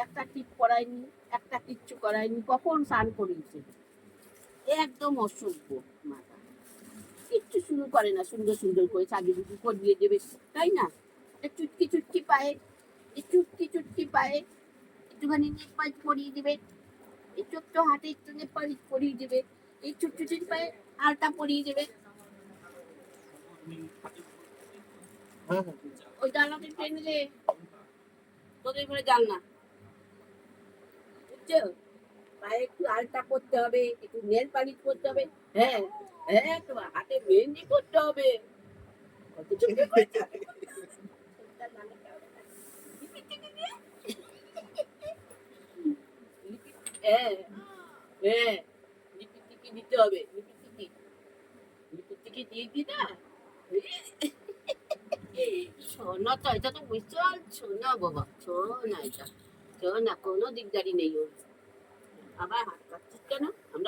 একটা টিপ করায়নি, একটা কিচ্ছু করায়নি, কখন স্নান করিয়েছে। একদম অসভ্য মাথা, কিচ্ছু শুরু করে না সুন্দর সুন্দর করে সাজুগুজু করিয়ে দেবে, তাই না? চুটকি চুটকি পায়ে, চুটকি চুটকি পায়ে একটুখানি নেপাল পরিয়ে দিবে, এই ছোট্ট হাতে একটু নেপাল পরিয়ে দিবে, এই ছোট্ট ছোট্ট পায়ে আলতা পরিয়ে দেবে। ওই জানলাটা টেনে দে, তোদের ঘরে জানলা, বুঝছো? পায়ে একটু আলতা করতে হবে, একটু নেল পালিশ করতে হবে। হ্যাঁ, হ্যাঁ, তোমার হাতে মেহেন্দি করতে হবে। কত চুপি করতে হবে। হ্যাঁ, হ্যাঁ, লিপিস্টিকি দিতে হবে, লিপিস্টিকি, লিপিস্টিকি দিয়ে দি না। সোনা তো, এটা তো বিশাল সোনা বাবা, সোনা এটা, সোনা, কোনো দিকদারি নেই ওর। আবার হাত কাটছিস কেন? আমরা